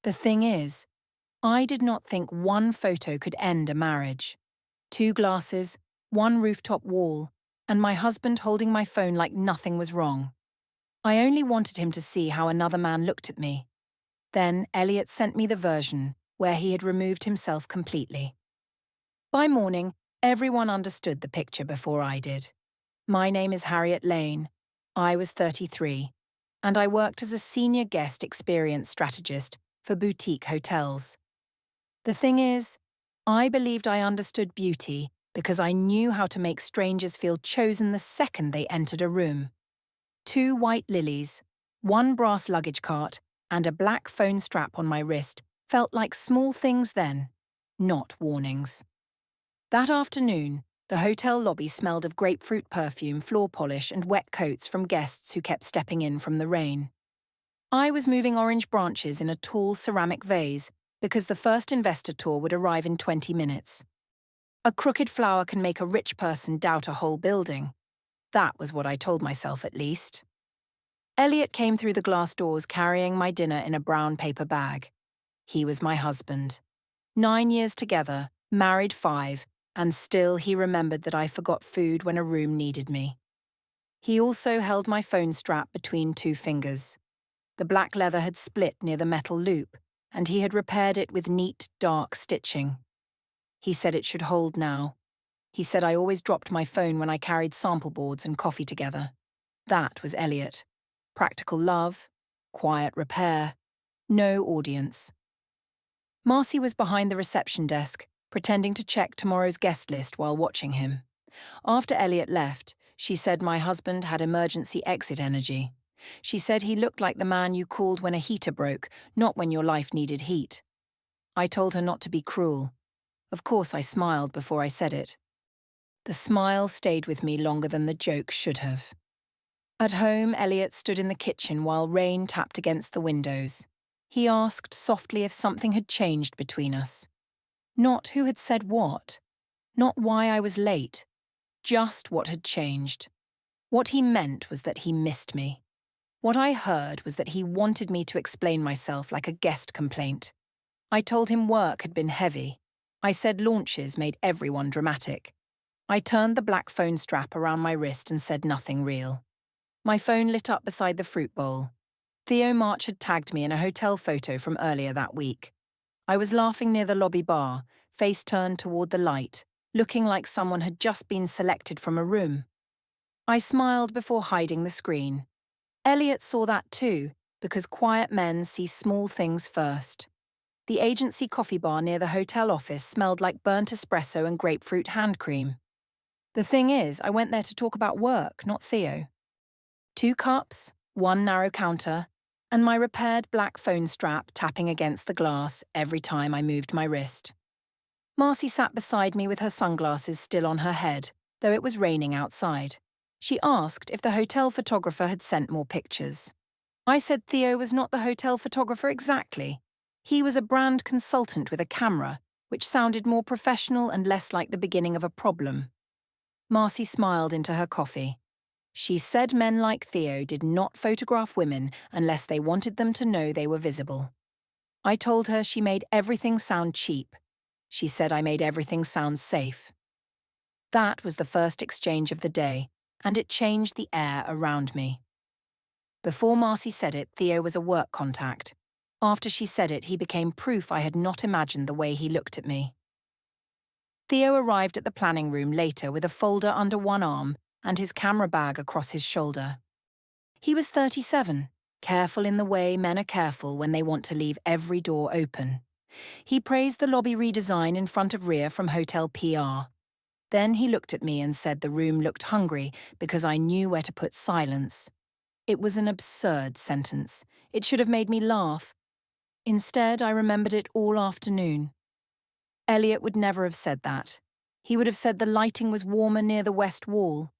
The thing is, I did not think one photo could end a marriage. Two glasses, one rooftop wall, and my husband holding my phone like nothing was wrong. I only wanted him to see how another man looked at me. Then Elliot sent me the version where he had removed himself completely. By morning, everyone understood the picture before I did. My name is Harriet Lane. I was 33, and I worked as a senior guest experience strategist for boutique hotels. The thing is, I believed I understood beauty because I knew how to make strangers feel chosen the second they entered a room. Two white lilies, one brass luggage cart, and a black phone strap on my wrist felt like small things then, not warnings. That afternoon, the hotel lobby smelled of grapefruit perfume, floor polish, and wet coats from guests who kept stepping in from the rain. I was moving orange branches in a tall ceramic vase because the first investor tour would arrive in 20 minutes. A crooked flower can make a rich person doubt a whole building. That was what I told myself, at least. Elliot came through the glass doors carrying my dinner in a brown paper bag. He was my husband. 9 years together, married 5, and still he remembered that I forgot food when a room needed me. He also held my phone strap between 2 fingers. The black leather had split near the metal loop, and he had repaired it with neat, dark stitching. He said it should hold now. He said I always dropped my phone when I carried sample boards and coffee together. That was Elliot. Practical love, quiet repair, no audience. Marcy was behind the reception desk, pretending to check tomorrow's guest list while watching him. After Elliot left, she said my husband had emergency exit energy. She said he looked like the man you called when a heater broke, not when your life needed heat. I told her not to be cruel. Of course I smiled before I said it. The smile stayed with me longer than the joke should have. At home, Elliot stood in the kitchen while rain tapped against the windows. He asked softly if something had changed between us. Not who had said what, not why I was late, just what had changed. What he meant was that he missed me. What I heard was that he wanted me to explain myself like a guest complaint. I told him work had been heavy. I said launches made everyone dramatic. I turned the black phone strap around my wrist and said nothing real. My phone lit up beside the fruit bowl. Theo March had tagged me in a hotel photo from earlier that week. I was laughing near the lobby bar, face turned toward the light, looking like someone had just been selected from a room. I smiled before hiding the screen. Elliot saw that too, because quiet men see small things first. The agency coffee bar near the hotel office smelled like burnt espresso and grapefruit hand cream. The thing is, I went there to talk about work, not Theo. 2 cups, 1 narrow counter, and my repaired black phone strap tapping against the glass every time I moved my wrist. Marcy sat beside me with her sunglasses still on her head, though it was raining outside. She asked if the hotel photographer had sent more pictures. I said Theo was not the hotel photographer exactly. He was a brand consultant with a camera, which sounded more professional and less like the beginning of a problem. Marcy smiled into her coffee. She said men like Theo did not photograph women unless they wanted them to know they were visible. I told her she made everything sound cheap. She said I made everything sound safe. That was the first exchange of the day, and it changed the air around me. Before Marcy said it, Theo was a work contact. After she said it, he became proof I had not imagined the way he looked at me. Theo arrived at the planning room later with a folder under one arm and his camera bag across his shoulder. He was 37, careful in the way men are careful when they want to leave every door open. He praised the lobby redesign in front of rear from Hotel PR. Then he looked at me and said the room looked hungry because I knew where to put silence. It was an absurd sentence. It should have made me laugh. Instead, I remembered it all afternoon. Elliot would never have said that. He would have said the lighting was warmer near the west wall.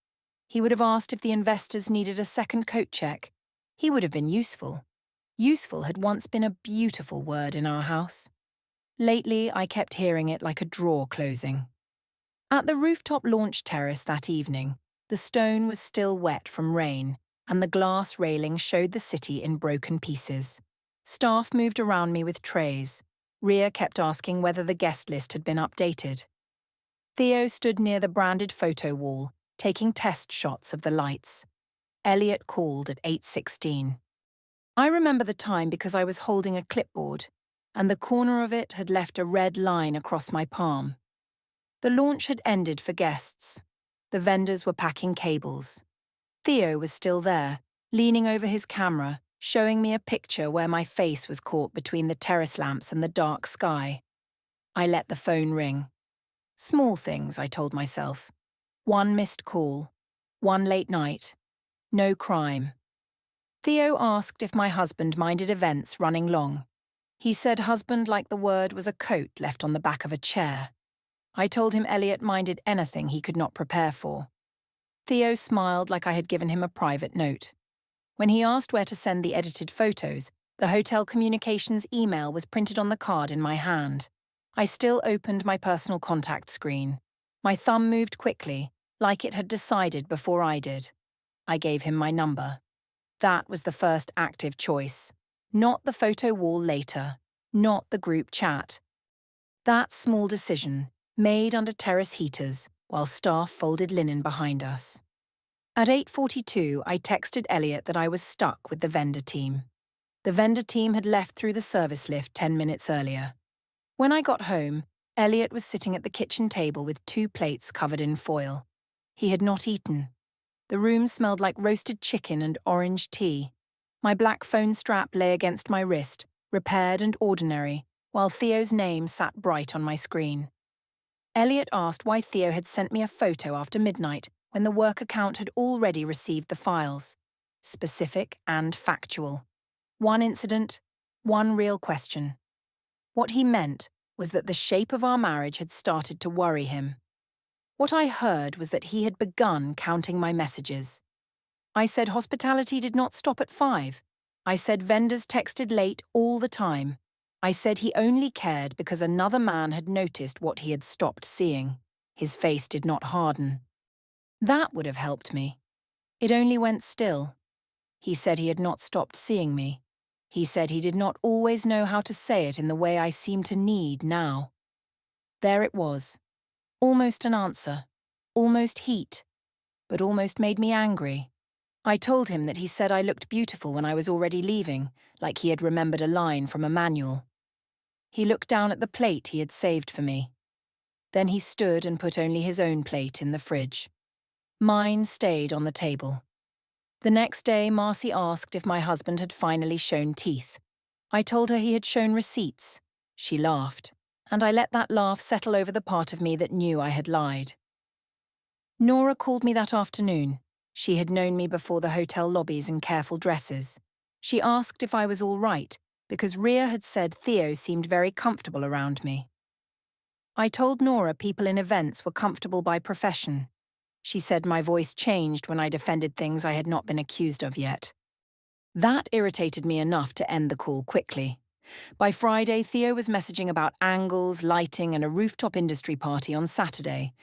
He would have asked if the investors needed a second coat check. He would have been useful. Useful had once been a beautiful word in our house. Lately, I kept hearing it like a drawer closing. At the rooftop launch terrace that evening, the stone was still wet from rain, and the glass railing showed the city in broken pieces. Staff moved around me with trays. Ria kept asking whether the guest list had been updated. Theo stood near the branded photo wall, taking test shots of the lights. Elliot called at 8:16. I remember the time because I was holding a clipboard, and the corner of it had left a red line across my palm. The launch had ended for guests. The vendors were packing cables. Theo was still there, leaning over his camera, showing me a picture where my face was caught between the terrace lamps and the dark sky. I let the phone ring. Small things, I told myself. One missed call. One late night. No crime. Theo asked if my husband minded events running long. He said husband like the word was a coat left on the back of a chair. I told him Elliot minded anything he could not prepare for. Theo smiled like I had given him a private note. When he asked where to send the edited photos, the hotel communications email was printed on the card in my hand. I still opened my personal contact screen. My thumb moved quickly, like it had decided before I did. I gave him my number. That was the first active choice. Not the photo wall later. Not the group chat. That small decision, made under terrace heaters, while staff folded linen behind us. At 8:42, I texted Elliot that I was stuck with the vendor team. The vendor team had left through the service lift 10 minutes earlier. When I got home, Elliot was sitting at the kitchen table with 2 plates covered in foil. He had not eaten. The room smelled like roasted chicken and orange tea. My black phone strap lay against my wrist, repaired and ordinary, while Theo's name sat bright on my screen. Elliot asked why Theo had sent me a photo after midnight when the work account had already received the files. Specific and factual. One incident, one real question. What he meant was that the shape of our marriage had started to worry him. What I heard was that he had begun counting my messages. I said hospitality did not stop at 5. I said vendors texted late all the time. I said he only cared because another man had noticed what he had stopped seeing. His face did not harden. That would have helped me. It only went still. He said he had not stopped seeing me. He said he did not always know how to say it in the way I seem to need now. There it was. Almost an answer. Almost heat. But almost made me angry. I told him that he said I looked beautiful when I was already leaving, like he had remembered a line from a manual. He looked down at the plate he had saved for me. Then he stood and put only his own plate in the fridge. Mine stayed on the table. The next day, Marcy asked if my husband had finally shown teeth. I told her he had shown receipts. She laughed, and I let that laugh settle over the part of me that knew I had lied. Nora called me that afternoon. She had known me before the hotel lobbies in careful dresses. She asked if I was all right, because Ria had said Theo seemed very comfortable around me. I told Nora people in events were comfortable by profession. She said my voice changed when I defended things I had not been accused of yet. That irritated me enough to end the call quickly. By Friday, Theo was messaging about angles, lighting, and a rooftop industry party on Saturday.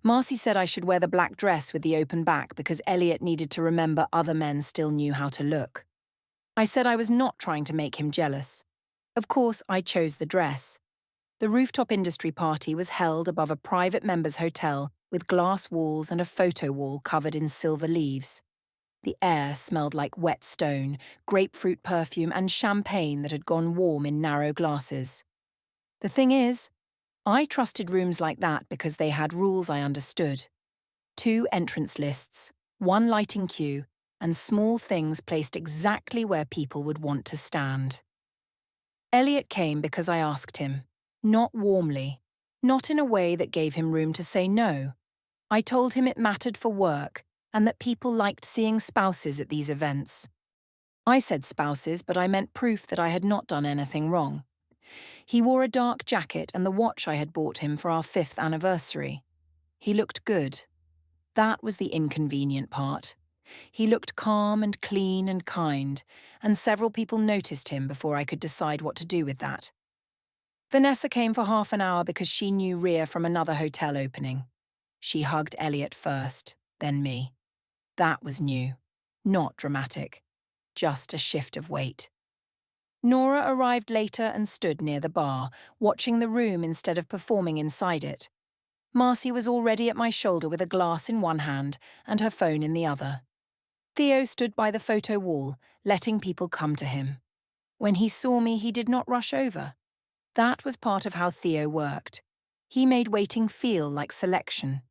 Marcy said I should wear the black dress with the open back because Elliot needed to remember other men still knew how to look. I said I was not trying to make him jealous. Of course, I chose the dress. The rooftop industry party was held above a private members' hotel with glass walls and a photo wall covered in silver leaves. The air smelled like wet stone, grapefruit perfume, and champagne that had gone warm in narrow glasses. The thing is, I trusted rooms like that because they had rules I understood. 2 entrance lists, 1 lighting queue, and small things placed exactly where people would want to stand. Elliot came because I asked him, not warmly, not in a way that gave him room to say no. I told him it mattered for work, and that people liked seeing spouses at these events. I said spouses, but I meant proof that I had not done anything wrong. He wore a dark jacket and the watch I had bought him for our 5th anniversary. He looked good. That was the inconvenient part. He looked calm and clean and kind, and several people noticed him before I could decide what to do with that. Vanessa came for half an hour because she knew Ria from another hotel opening. She hugged Elliot first, then me. That was new. Not dramatic. Just a shift of weight. Nora arrived later and stood near the bar, watching the room instead of performing inside it. Marcy was already at my shoulder with a glass in one hand and her phone in the other. Theo stood by the photo wall, letting people come to him. When he saw me, he did not rush over. That was part of how Theo worked. He made waiting feel like selection.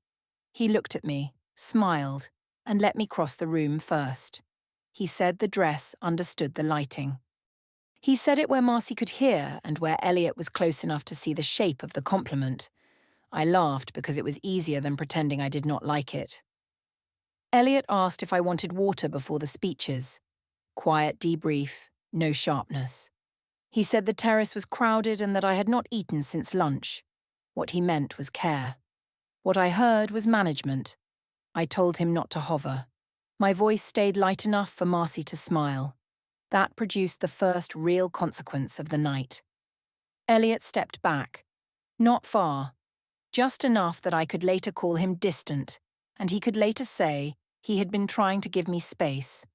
He looked at me, smiled, and let me cross the room first. He said the dress understood the lighting. He said it where Marcy could hear and where Elliot was close enough to see the shape of the compliment. I laughed because it was easier than pretending I did not like it. Elliot asked if I wanted water before the speeches. Quiet debrief, no sharpness. He said the terrace was crowded and that I had not eaten since lunch. What he meant was care. What I heard was management. I told him not to hover. My voice stayed light enough for Marcy to smile. That produced the first real consequence of the night. Elliot stepped back. Not far. Just enough that I could later call him distant, and he could later say he had been trying to give me space.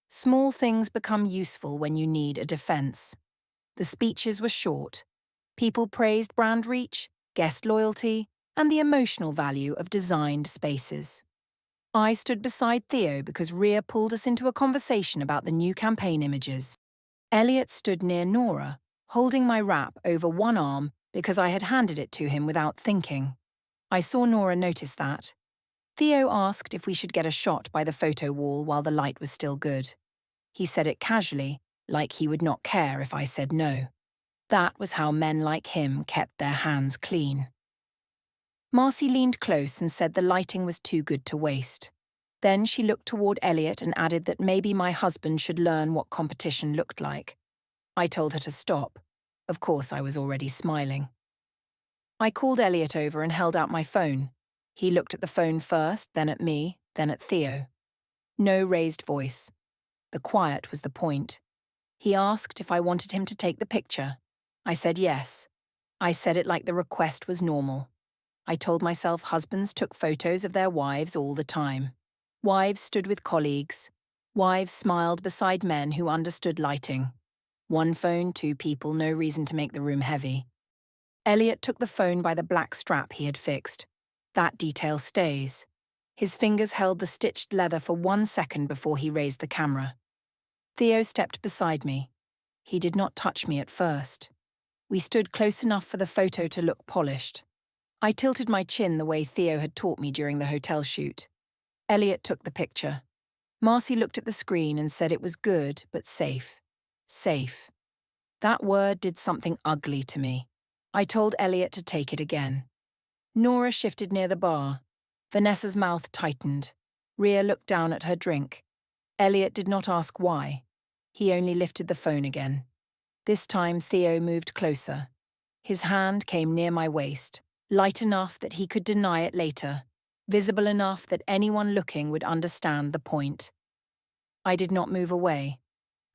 Small things become useful when you need a defense. The speeches were short. People praised brand reach, guest loyalty, and the emotional value of designed spaces. I stood beside Theo because Rhea pulled us into a conversation about the new campaign images. Elliot stood near Nora, holding my wrap over one arm because I had handed it to him without thinking. I saw Nora notice that. Theo asked if we should get a shot by the photo wall while the light was still good. He said it casually, like he would not care if I said no. That was how men like him kept their hands clean. Marcy leaned close and said the lighting was too good to waste. Then she looked toward Elliot and added that maybe my husband should learn what competition looked like. I told her to stop. Of course, I was already smiling. I called Elliot over and held out my phone. He looked at the phone first, then at me, then at Theo. No raised voice. The quiet was the point. He asked if I wanted him to take the picture. I said yes. I said it like the request was normal. I told myself husbands took photos of their wives all the time. Wives stood with colleagues. Wives smiled beside men who understood lighting. One phone, two people, no reason to make the room heavy. Elliot took the phone by the black strap he had fixed. That detail stays. His fingers held the stitched leather for 1 second before he raised the camera. Theo stepped beside me. He did not touch me at first. We stood close enough for the photo to look polished. I tilted my chin the way Theo had taught me during the hotel shoot. Elliot took the picture. Marcy looked at the screen and said it was good, but safe. Safe. That word did something ugly to me. I told Elliot to take it again. Nora shifted near the bar. Vanessa's mouth tightened. Rhea looked down at her drink. Elliot did not ask why. He only lifted the phone again. This time Theo moved closer. His hand came near my waist, light enough that he could deny it later, visible enough that anyone looking would understand the point. I did not move away.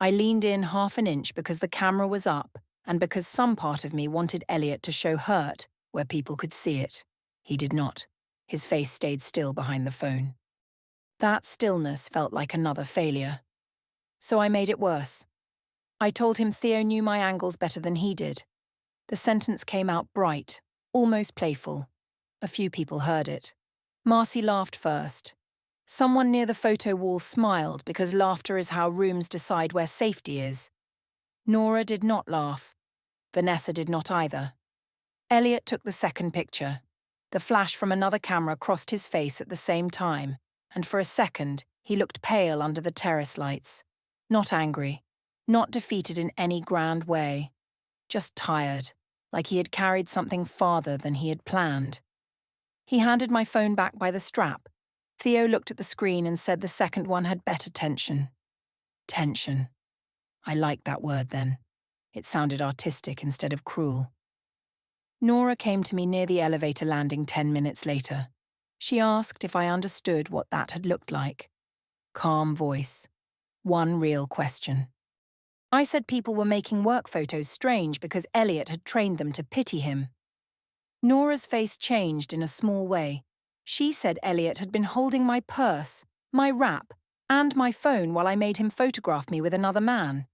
I leaned in 1/2 inch because the camera was up and because some part of me wanted Elliot to show hurt where people could see it. He did not. His face stayed still behind the phone. That stillness felt like another failure. So I made it worse. I told him Theo knew my angles better than he did. The sentence came out bright, almost playful. A few people heard it. Marcy laughed first. Someone near the photo wall smiled because laughter is how rooms decide where safety is. Nora did not laugh. Vanessa did not either. Elliot took the second picture. The flash from another camera crossed his face at the same time, and for a second, he looked pale under the terrace lights. Not angry, not defeated in any grand way. Just tired, like he had carried something farther than he had planned. He handed my phone back by the strap. Theo looked at the screen and said the second one had better tension. Tension. I liked that word then. It sounded artistic instead of cruel. Nora came to me near the elevator landing 10 minutes later. She asked if I understood what that had looked like. Calm voice. One real question. I said people were making work photos strange because Elliot had trained them to pity him. Nora's face changed in a small way. She said Elliot had been holding my purse, my wrap, and my phone while I made him photograph me with another man.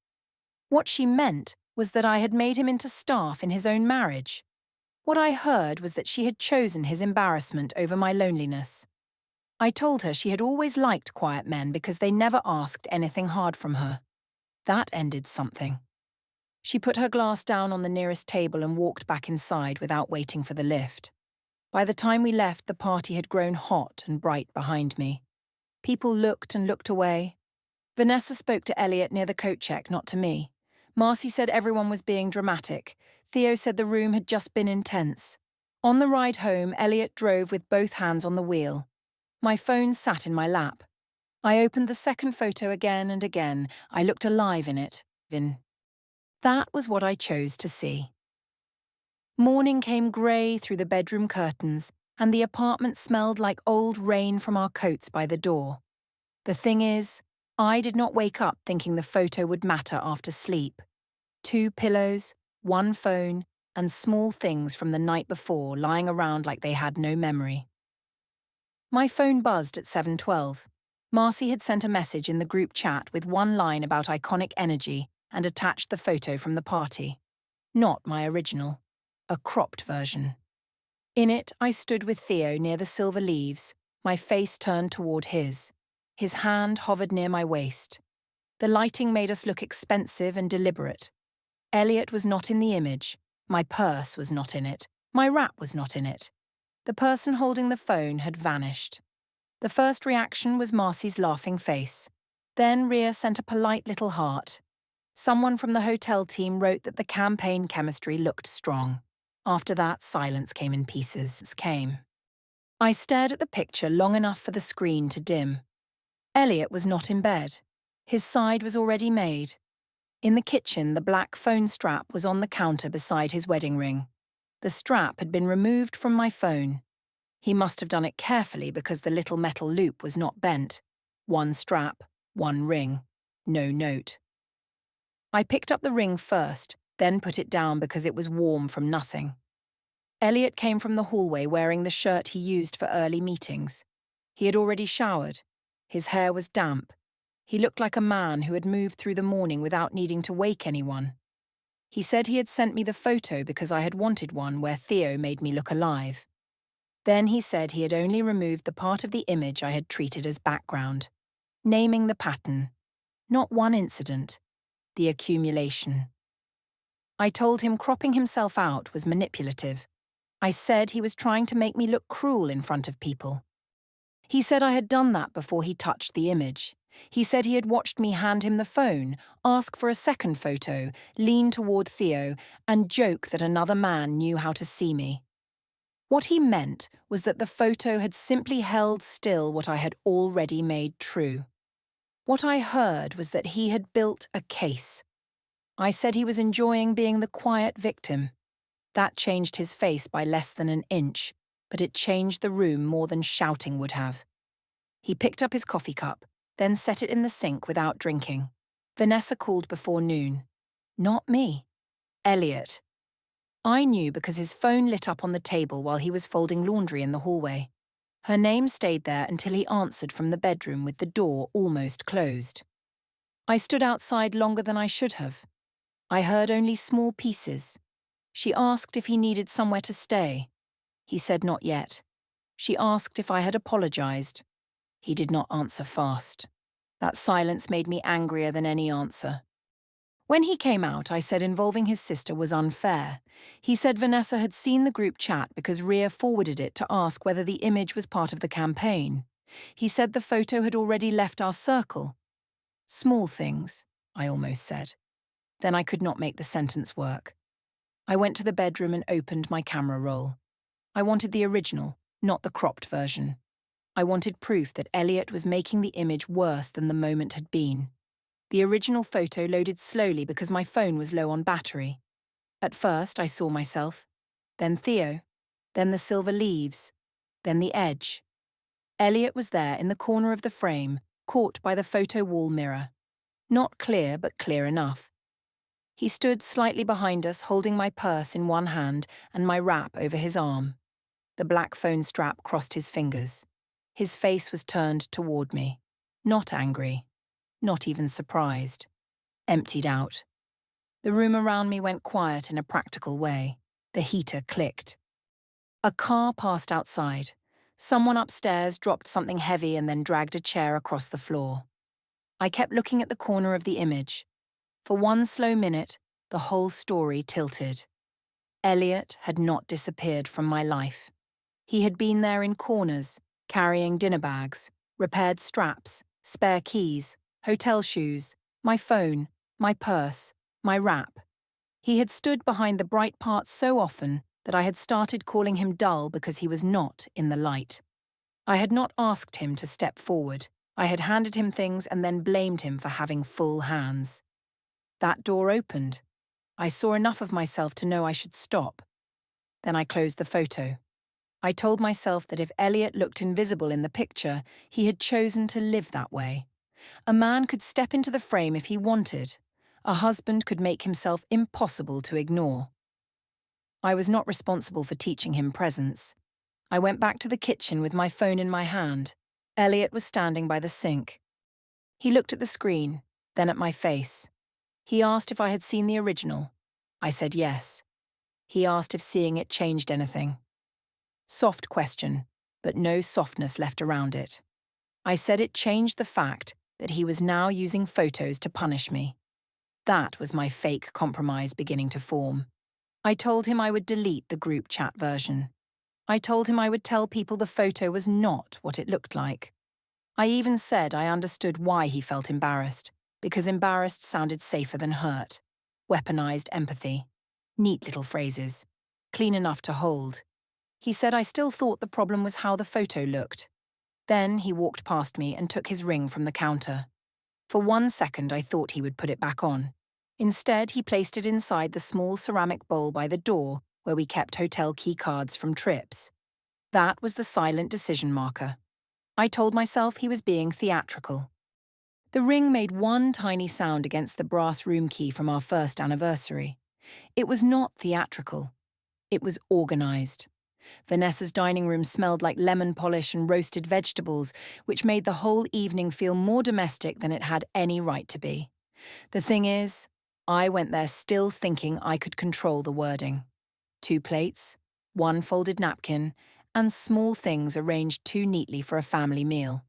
What she meant was that I had made him into staff in his own marriage. What I heard was that she had chosen his embarrassment over my loneliness. I told her she had always liked quiet men because they never asked anything hard from her. That ended something. She put her glass down on the nearest table and walked back inside without waiting for the lift. By the time we left, the party had grown hot and bright behind me. People looked and looked away. Vanessa spoke to Elliot near the coat check, not to me. Marcy said everyone was being dramatic. Theo said the room had just been intense. On the ride home, Elliot drove with both hands on the wheel. My phone sat in my lap. I opened the second photo again and again. I looked alive in it. That was what I chose to see. Morning came grey through the bedroom curtains, and the apartment smelled like old rain from our coats by the door. The thing is, I did not wake up thinking the photo would matter after sleep. 2 pillows, 1 phone, and small things from the night before lying around like they had no memory. My phone buzzed at 7:12. Marcy had sent a message in the group chat with one line about iconic energy and attached the photo from the party. Not my original. A cropped version. In it, I stood with Theo near the silver leaves, my face turned toward his. His hand hovered near my waist. The lighting made us look expensive and deliberate. Elliot was not in the image. My purse was not in it. My wrap was not in it. The person holding the phone had vanished. The first reaction was Marcy's laughing face. Then Rhea sent a polite little heart. Someone from the hotel team wrote that the campaign chemistry looked strong. After that, silence came in pieces. I stared at the picture long enough for the screen to dim. Elliot was not in bed. His side was already made. In the kitchen, the black phone strap was on the counter beside his wedding ring. The strap had been removed from my phone. He must have done it carefully because the little metal loop was not bent. 1 strap, 1 ring, no note. I picked up the ring first, then put it down because it was warm from nothing. Elliot came from the hallway wearing the shirt he used for early meetings. He had already showered. His hair was damp. He looked like a man who had moved through the morning without needing to wake anyone. He said he had sent me the photo because I had wanted one where Theo made me look alive. Then he said he had only removed the part of the image I had treated as background, naming the pattern. Not one incident. The accumulation. I told him cropping himself out was manipulative. I said he was trying to make me look cruel in front of people. He said I had done that before he touched the image. He said he had watched me hand him the phone, ask for a second photo, lean toward Theo, and joke that another man knew how to see me. What he meant was that the photo had simply held still what I had already made true. What I heard was that he had built a case. I said he was enjoying being the quiet victim. That changed his face by less than an inch, but it changed the room more than shouting would have. He picked up his coffee cup, then set it in the sink without drinking. Vanessa called before noon. Not me. Elliot. I knew because his phone lit up on the table while he was folding laundry in the hallway. Her name stayed there until he answered from the bedroom with the door almost closed. I stood outside longer than I should have. I heard only small pieces. She asked if he needed somewhere to stay. He said not yet. She asked if I had apologized. He did not answer fast. That silence made me angrier than any answer. When he came out, I said involving his sister was unfair. He said Vanessa had seen the group chat because Rhea forwarded it to ask whether the image was part of the campaign. He said the photo had already left our circle. Small things, I almost said. Then I could not make the sentence work. I went to the bedroom and opened my camera roll. I wanted the original, not the cropped version. I wanted proof that Elliot was making the image worse than the moment had been. The original photo loaded slowly because my phone was low on battery. At first, I saw myself, then Theo, then the silver leaves, then the edge. Elliot was there in the corner of the frame, caught by the photo wall mirror. Not clear, but clear enough. He stood slightly behind us, holding my purse in one hand and my wrap over his arm. The black phone strap crossed his fingers. His face was turned toward me. Not angry. Not even surprised. Emptied out. The room around me went quiet in a practical way. The heater clicked. A car passed outside. Someone upstairs dropped something heavy and then dragged a chair across the floor. I kept looking at the corner of the image. For one slow minute, the whole story tilted. Elliot had not disappeared from my life. He had been there in corners, carrying dinner bags, repaired straps, spare keys, hotel shoes, my phone, my purse, my wrap. He had stood behind the bright parts so often that I had started calling him dull because he was not in the light. I had not asked him to step forward. I had handed him things and then blamed him for having full hands. That door opened. I saw enough of myself to know I should stop. Then I closed the photo. I told myself that if Elliot looked invisible in the picture, he had chosen to live that way. A man could step into the frame if he wanted. A husband could make himself impossible to ignore. I was not responsible for teaching him presence. I went back to the kitchen with my phone in my hand. Elliot was standing by the sink. He looked at the screen, then at my face. He asked if I had seen the original. I said yes. He asked if seeing it changed anything. Soft question, but no softness left around it. I said it changed the fact that he was now using photos to punish me. That was my fake compromise beginning to form. I told him I would delete the group chat version. I told him I would tell people the photo was not what it looked like. I even said I understood why he felt embarrassed, because embarrassed sounded safer than hurt. Weaponized empathy. Neat little phrases. Clean enough to hold. He said I still thought the problem was how the photo looked. Then he walked past me and took his ring from the counter. For 1 second I thought he would put it back on. Instead, he placed it inside the small ceramic bowl by the door where we kept hotel key cards from trips. That was the silent decision marker. I told myself he was being theatrical. The ring made one tiny sound against the brass room key from our first anniversary. It was not theatrical. It was organized. Vanessa's dining room smelled like lemon polish and roasted vegetables, which made the whole evening feel more domestic than it had any right to be. The thing is, I went there still thinking I could control the wording. 2 plates, 1 folded napkin, and small things arranged too neatly for a family meal.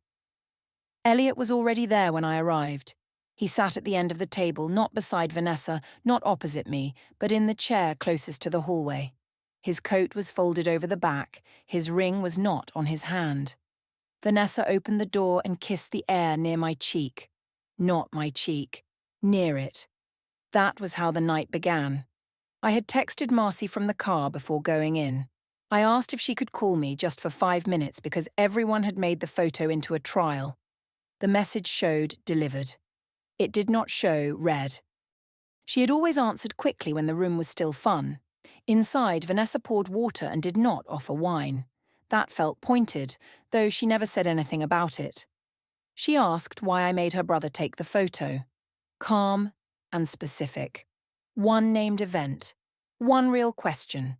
Elliot was already there when I arrived. He sat at the end of the table, not beside Vanessa, not opposite me, but in the chair closest to the hallway. His coat was folded over the back, his ring was not on his hand. Vanessa opened the door and kissed the air near my cheek. Not my cheek, near it. That was how the night began. I had texted Marcy from the car before going in. I asked if she could call me just for 5 minutes because everyone had made the photo into a trial. The message showed delivered. It did not show read. She had always answered quickly when the room was still fun. Inside, Vanessa poured water and did not offer wine. That felt pointed, though she never said anything about it. She asked why I made her brother take the photo. Calm and specific. One named event. One real question.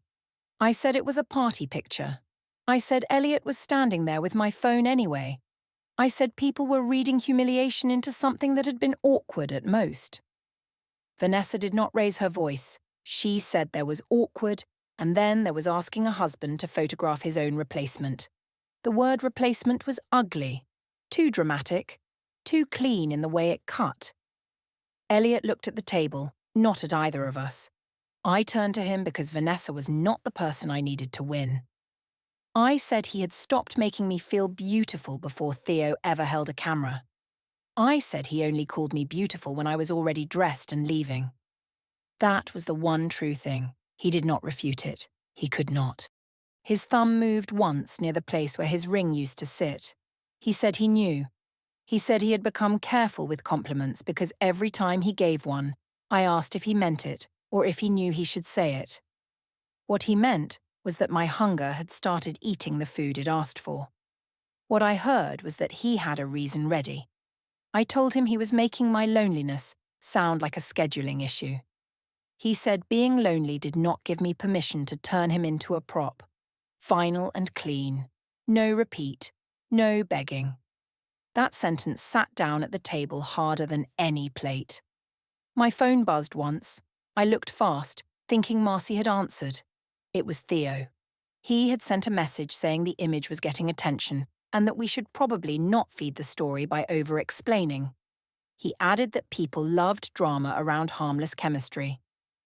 I said it was a party picture. I said Elliot was standing there with my phone anyway. I said people were reading humiliation into something that had been awkward at most. Vanessa did not raise her voice. She said there was awkward, and then there was asking a husband to photograph his own replacement. The word replacement was ugly, too dramatic, too clean in the way it cut. Elliot looked at the table, not at either of us. I turned to him because Vanessa was not the person I needed to win. I said he had stopped making me feel beautiful before Theo ever held a camera. I said he only called me beautiful when I was already dressed and leaving. That was the one true thing. He did not refute it. He could not. His thumb moved once near the place where his ring used to sit. He said he knew. He said he had become careful with compliments because every time he gave one, I asked if he meant it or if he knew he should say it. What he meant was that my hunger had started eating the food it asked for. What I heard was that he had a reason ready. I told him he was making my loneliness sound like a scheduling issue. He said being lonely did not give me permission to turn him into a prop. Final and clean. No repeat. No begging. That sentence sat down at the table harder than any plate. My phone buzzed once. I looked fast, thinking Marcy had answered. It was Theo. He had sent a message saying the image was getting attention and that we should probably not feed the story by over-explaining. He added that people loved drama around harmless chemistry.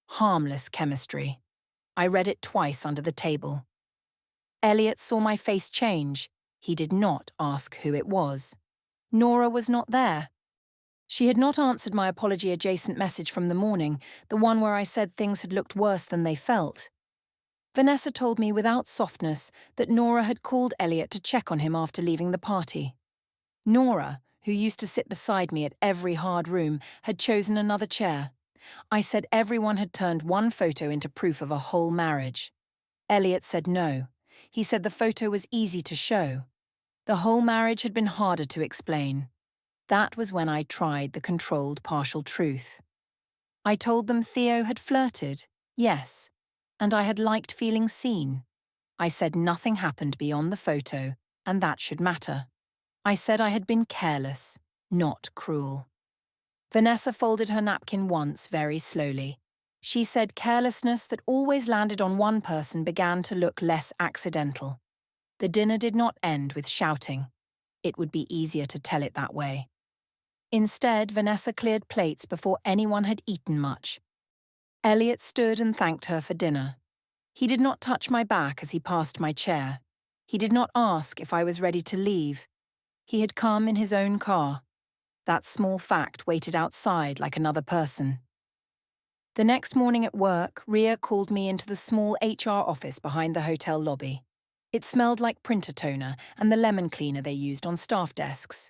Harmless chemistry. I read it twice under the table. Elliot saw my face change. He did not ask who it was. Nora was not there. She had not answered my apology-adjacent message from the morning, the one where I said things had looked worse than they felt. Vanessa told me without softness that Nora had called Elliot to check on him after leaving the party. Nora, who used to sit beside me at every hard room, had chosen another chair. I said everyone had turned one photo into proof of a whole marriage. Elliot said no. He said the photo was easy to show. The whole marriage had been harder to explain. That was when I tried the controlled partial truth. I told them Theo had flirted, yes, and I had liked feeling seen. I said nothing happened beyond the photo, and that should matter. I said I had been careless, not cruel. Vanessa folded her napkin once very slowly. She said carelessness that always landed on one person began to look less accidental. The dinner did not end with shouting. It would be easier to tell it that way. Instead, Vanessa cleared plates before anyone had eaten much. Elliot stood and thanked her for dinner. He did not touch my back as he passed my chair. He did not ask if I was ready to leave. He had come in his own car. That small fact waited outside like another person. The next morning at work, Ria called me into the small HR office behind the hotel lobby. It smelled like printer toner and the lemon cleaner they used on staff desks.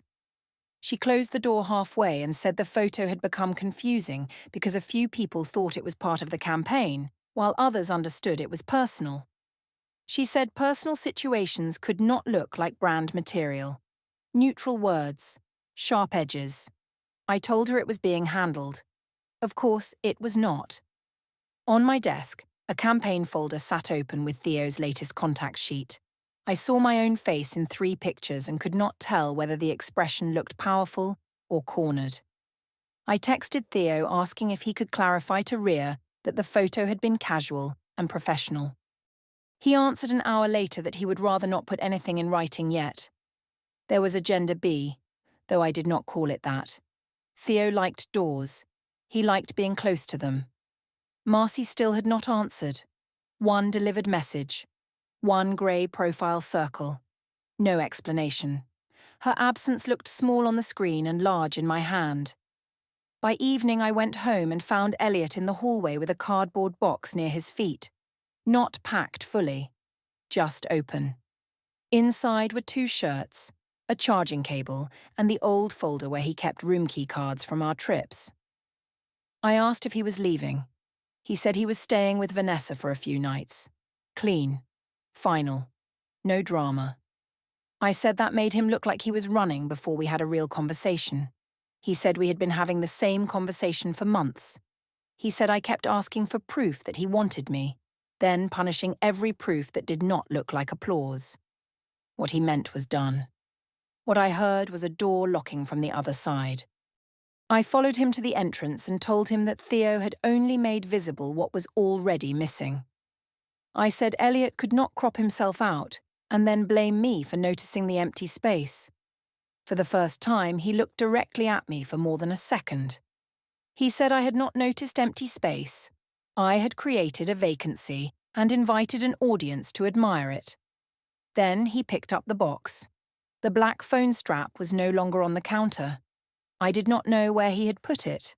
She closed the door halfway and said the photo had become confusing because a few people thought it was part of the campaign, while others understood it was personal. She said personal situations could not look like brand material. Neutral words, sharp edges. I told her it was being handled. Of course, it was not. On my desk, a campaign folder sat open with Theo's latest contact sheet. I saw my own face in 3 pictures and could not tell whether the expression looked powerful or cornered. I texted Theo asking if he could clarify to Ria that the photo had been casual and professional. He answered an hour later that he would rather not put anything in writing yet. There was Agenda B, though I did not call it that. Theo liked doors. He liked being close to them. Marcy still had not answered. One delivered message. One grey profile circle. No explanation. Her absence looked small on the screen and large in my hand. By evening I went home and found Elliot in the hallway with a cardboard box near his feet. Not packed fully. Just open. Inside were 2 shirts, a charging cable, and the old folder where he kept room key cards from our trips. I asked if he was leaving. He said he was staying with Vanessa for a few nights. Clean. Final. No drama. I said that made him look like he was running before we had a real conversation. He said we had been having the same conversation for months. He said I kept asking for proof that he wanted me, then punishing every proof that did not look like applause. What he meant was done. What I heard was a door locking from the other side. I followed him to the entrance and told him that Theo had only made visible what was already missing. I said Elliot could not crop himself out and then blame me for noticing the empty space. For the first time, he looked directly at me for more than a second. He said I had not noticed empty space. I had created a vacancy and invited an audience to admire it. Then he picked up the box. The black phone strap was no longer on the counter. I did not know where he had put it.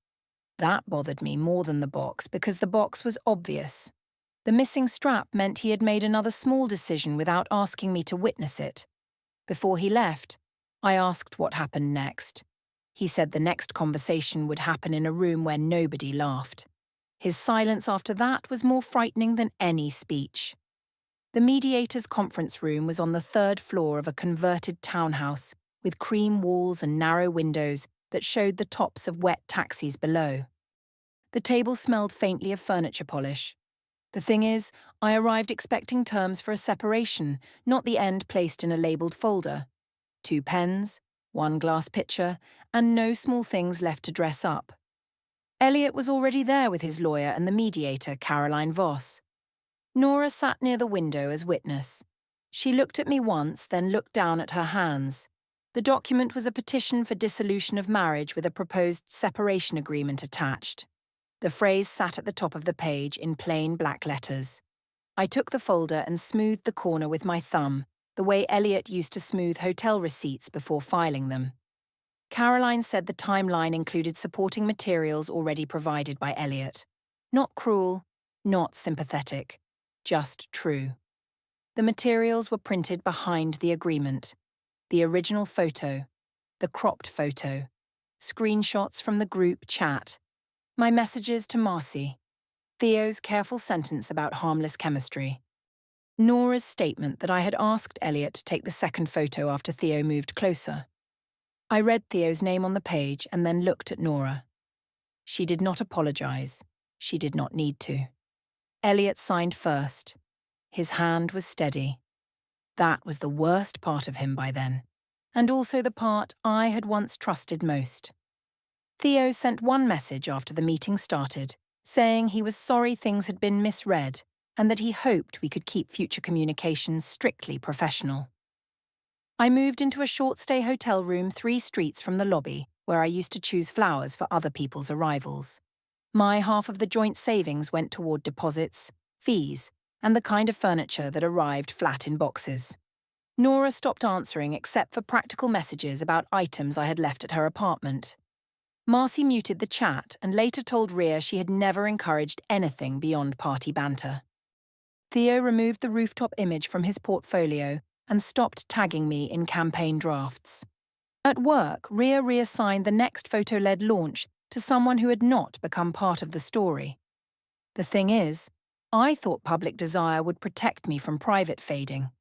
That bothered me more than the box because the box was obvious. The missing strap meant he had made another small decision without asking me to witness it. Before he left, I asked what happened next. He said the next conversation would happen in a room where nobody laughed. His silence after that was more frightening than any speech. The mediator's conference room was on the 3rd floor of a converted townhouse with cream walls and narrow windows that showed the tops of wet taxis below. The table smelled faintly of furniture polish. The thing is, I arrived expecting terms for a separation, not the end placed in a labelled folder. 2 pens, 1 glass pitcher, and no small things left to dress up. Elliot was already there with his lawyer and the mediator, Caroline Voss. Nora sat near the window as witness. She looked at me once, then looked down at her hands. The document was a petition for dissolution of marriage with a proposed separation agreement attached. The phrase sat at the top of the page in plain black letters. I took the folder and smoothed the corner with my thumb, the way Elliot used to smooth hotel receipts before filing them. Caroline said the timeline included supporting materials already provided by Elliot. Not cruel, not sympathetic, just true. The materials were printed behind the agreement. The original photo, the cropped photo, screenshots from the group chat, my messages to Marcy, Theo's careful sentence about harmless chemistry, Nora's statement that I had asked Elliot to take the second photo after Theo moved closer. I read Theo's name on the page and then looked at Nora. She did not apologize. She did not need to. Elliot signed first. His hand was steady. That was the worst part of him by then, and also the part I had once trusted most. Theo sent one message after the meeting started, saying he was sorry things had been misread and that he hoped we could keep future communications strictly professional. I moved into a short-stay hotel room 3 streets from the lobby, where I used to choose flowers for other people's arrivals. My half of the joint savings went toward deposits, fees, and the kind of furniture that arrived flat in boxes. Nora stopped answering except for practical messages about items I had left at her apartment. Marcy muted the chat and later told Rhea she had never encouraged anything beyond party banter. Theo removed the rooftop image from his portfolio and stopped tagging me in campaign drafts. At work, Rhea reassigned the next photo-led launch to someone who had not become part of the story. The thing is, I thought public desire would protect me from private fading.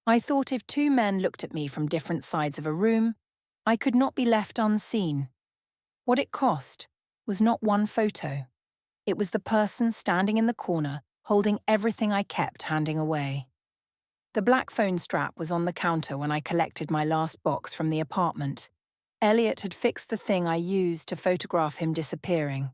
I thought if 2 men looked at me from different sides of a room, I could not be left unseen. What it cost was not one photo. It was the person standing in the corner, holding everything I kept handing away. The black phone strap was on the counter when I collected my last box from the apartment. Elliot had fixed the thing I used to photograph him disappearing.